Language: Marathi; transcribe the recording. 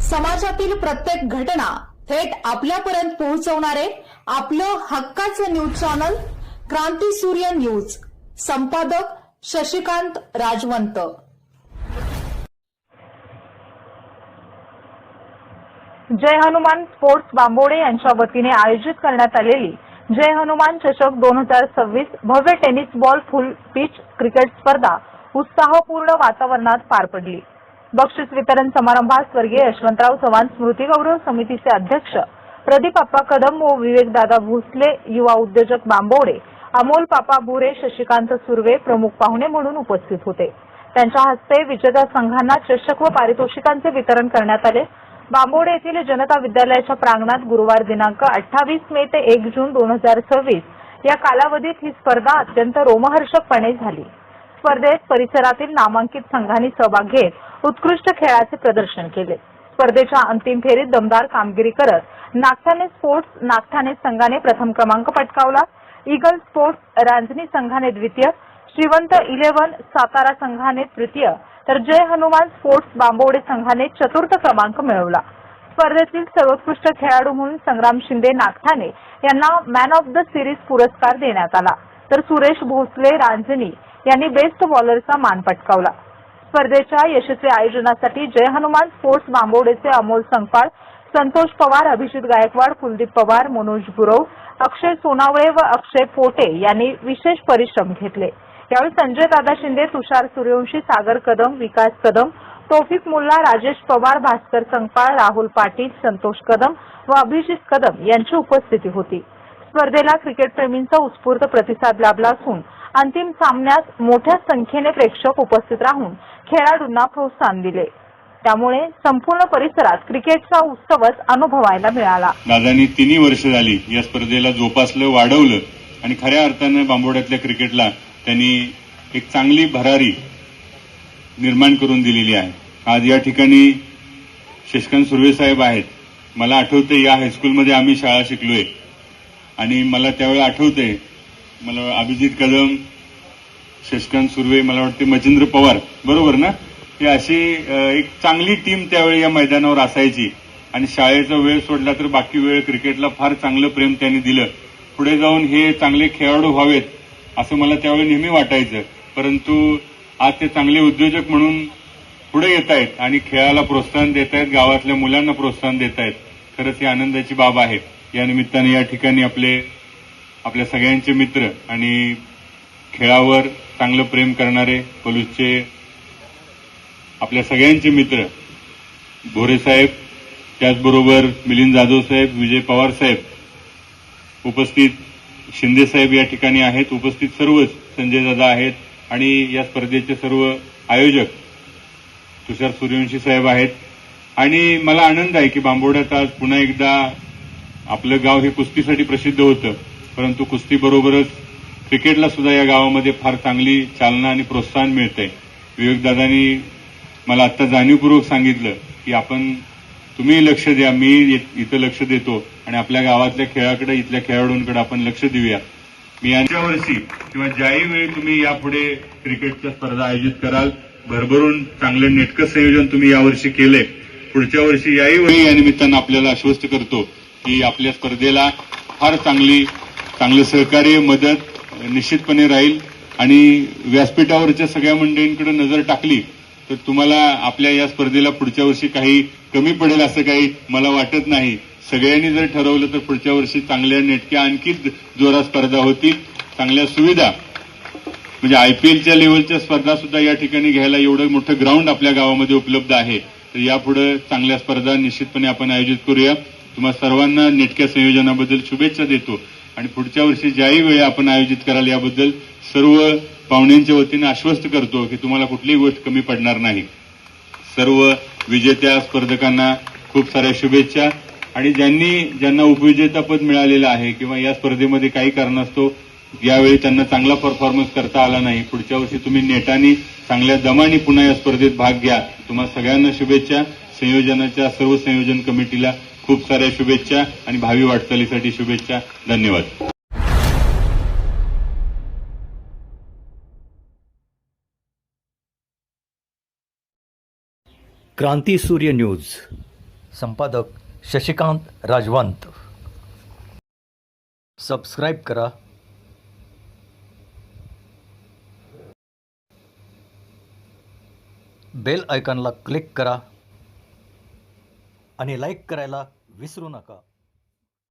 समाजातील प्रत्येक घटना थेट आपल्यापर्यंत पोहोचवणारे आपलं हक्काचं न्यूज चॅनल क्रांती सूर्य न्यूज। संपादक शशिकांत राजवंत। जय हनुमान स्पोर्ट्स बांबोडे यांच्या वतीने आयोजित करण्यात आलेली जय हनुमान चषक 2026 भव्य टेनिस बॉल फुल पिच क्रिकेट स्पर्धा उत्साहपूर्ण वातावरणात पार पडली। बक्षीस वितरण समारंभात स्वर्गीय यशवंतराव चव्हाण स्मृती गौरव समितीचे अध्यक्ष प्रदीप अप्पा कदम व विवेक दादा भोसले, युवा उद्योजक बांबोडे, अमोल पापा बुरे, शशिकांत सुर्वे प्रमुख पाहुणे म्हणून उपस्थित होते। त्यांच्या हस्ते विजेत्या संघांना चषक व पारितोषिकांचे वितरण करण्यात आले। बांबोडे येथील जनता विद्यालयाच्या प्रांगणात गुरुवार दिनांक 28 मे ते 1 जून 2026 या कालावधीत ही स्पर्धा अत्यंत रोमहर्षकपणे झाली। स्पर्धेत परिसरातील नामांकित संघांनी सहभाग घेत उत्कृष्ट खेळाचे प्रदर्शन केले। स्पर्धेच्या अंतिम फेरीत दमदार कामगिरी करत नागठाणे स्पोर्ट्स नागठाणे संघाने प्रथम क्रमांक पटकावला। ईगल स्पोर्ट्स रांजणी संघाने द्वितीय, श्रीवंत 11 सातारा संघाने तृतीय तर जय हनुमान स्पोर्ट्स बांबोडे संघाने चतुर्थ क्रमांक मिळवला। स्पर्धेतील सर्वोत्कृष्ट खेळाडू म्हणून संग्राम शिंदे नागठाणे यांना मॅन ऑफ द सिरीज पुरस्कार देण्यात आला, तर सुरेश भोसले रांजणी यांनी बेस्ट बॉलरचा मान पटकावला। स्पर्धेच्या यशस्वी आयोजनासाठी जय हनुमान स्पोर्ट्स बांबोडेचे अमोल संगपाळ, संतोष पवार, अभिजित गायकवाड, कुलदीप पवार, मनोज गुरव, अक्षय सोनावळे व अक्षय पोटे यांनी विशेष परिश्रम घेतले। यावेळी संजय दादा शिंदे, तुषार सूर्यवंशी, सागर कदम, विकास कदम, तौफिक मुल्ला, राजेश पवार, भास्कर संगपाळ, राहुल पाटील, संतोष कदम व अभिजित कदम यांची उपस्थिती होती। स्पर्धेला क्रिकेट प्रेमींचा उत्स्फूर्त प्रतिसाद लाभला असून अंतिम सामन्यात मोठ्या संख्येने प्रेक्षक उपस्थित राहून खेळाडूंना प्रोत्साहन दिले। त्यामुळे संपूर्ण परिसरात क्रिकेटचा उत्सवच अनुभवायला मिळाला। दादांनी 3 वर्ष झाली या स्पर्धेला जोपासलं, वाढवलं आणि खऱ्या अर्थाने बांबोड्यातल्या क्रिकेटला त्यांनी एक चांगली भरारी निर्माण करून दिलेली आहे। आज या ठिकाणी शशिकांत सुर्वे साहेब आहेत। मला आठवते या हायस्कूलमध्ये आम्ही शाळा शिकलोय आणि मला त्यावेळी आठवते, मला अभिजित कदम, शशिकांत सुर्वे, मला वाटते मच्छिंद्र पवार, बरोबर ना, ही अशी एक चांगली टीम त्यावेळी या मैदानावर असायची आणि शाळेचा वेळ सोडला तर बाकी वेळ क्रिकेटला फार चांगलं प्रेम त्यांनी दिलं। पुढे जाऊन हे चांगले खेळाडू व्हावेत असं मला त्यावेळी नेहमी वाटायचं, परंतु आज ते चांगले उद्योजक म्हणून पुढे येत आहेत आणि खेळाला प्रोत्साहन देत आहेत, गावातल्या मुलांना प्रोत्साहन देत आहेत। खरंच ही आनंदाची बाब आहे। या निमित्ताने या ठिकाणी आपल्या सगळ्यांचे मित्र आणि खेळावर चांगलं प्रेम करणारे पलूसचे आपल्या सगळ्यांचे मित्र भोरे साहेब, त्याचबरोबर मिलिंद जाधव साहेब, विजय पवार साहेब उपस्थित, शिंदे साहेब या ठिकाणी आहेत उपस्थित, सर्वच संजय दादा आहेत आणि या स्पर्धेचे सर्व आयोजक तुषार सूर्यवंशी साहेब आहेत। आणि मला आनंद आहे की बांबोड्यात आज पुन्हा एकदा आपलं गाव हे कुस्तीसाठी प्रसिद्ध होतं, परंतु कुस्तीबरोबरच क्रिकेटला सुद्धा या गावामध्ये फार चांगली चालना आणि प्रोत्साहन मिळतंय। विवेकदादांनी मला आता जाणीवपूर्वक सांगितलं की तुम्ही लक्ष द्या, मी इथं लक्ष देतो आणि आपल्या गावातल्या खेळाकडे, इथल्या खेळाडूंकडे आपण लक्ष देऊया। मी यांच्या वर्षी किंवा ज्याही वेळी तुम्ही यापुढे क्रिकेटच्या स्पर्धा आयोजित कराल, भरभरून चांगलं नेटकं संयोजन तुम्ही यावर्षी केलंय, पुढच्या वर्षी याही वेळी या निमित्तानं आपल्याला आश्वस्त करतो की आपल्या स्पर्धेला फार चांगलं सहकार्य, मदत निश्चितपणे राहील आणि व्यासपीठावरच्या सगळ्या मंडळींकडे नजर टाकली तर तुम्हाला आपल्या या स्पर्धेला पुढच्या वर्षी काही कमी पडेल असं काही मला वाटत नाही। सगळ्यांनी जर ठरवलं तर पुढच्या वर्षी चांगल्या नेटक्या आणखी जोरात स्पर्धा होतील, चांगल्या सुविधा म्हणजे आयपीएलच्या लेव्हलच्या स्पर्धा सुद्धा या ठिकाणी घ्यायला एवढं मोठं ग्राउंड आपल्या गावामध्ये उपलब्ध आहे, तर यापुढे चांगल्या स्पर्धा निश्चितपणे आपण आयोजित करूया। तुम्हा सर्वांना नेटक्या संयोजनाबद्दल शुभेच्छा देतो आणि पुढच्या वर्षी ज्याही वेळी आपण आयोजित कराल याबद्दल सर्व पाहुण्यांच्या वतीने आश्वस्त करतो की तुम्हाला कुठलीही गोष्ट कमी पडणार नाही। सर्व विजेत्या स्पर्धकांना खूप साऱ्या शुभेच्छा आणि ज्यांना उपविजेतापद मिळालेलं आहे किंवा या स्पर्धेमध्ये काही कारणास्तव यावेळी त्यांना चांगला परफॉर्मन्स करता आला नाही, पुढच्या वर्षी तुम्ही नेटाने चांगल्या दमाने पुन्हा या स्पर्धेत भाग घ्या। तुम्हाला सगळ्यांना शुभेच्छा। संयोजनाच्या सर्व संयोजन कमिटीला खूप साऱ्या शुभेच्छा आणि भावी वाटचालीसाठी शुभेच्छा। धन्यवाद। क्रांती सूर्य न्यूज। संपादक शशिकांत राजवंत. सबस्क्राईब करा. बेल आयकॉनला क्लिक करा आणि लाईक करायला विसरू नका.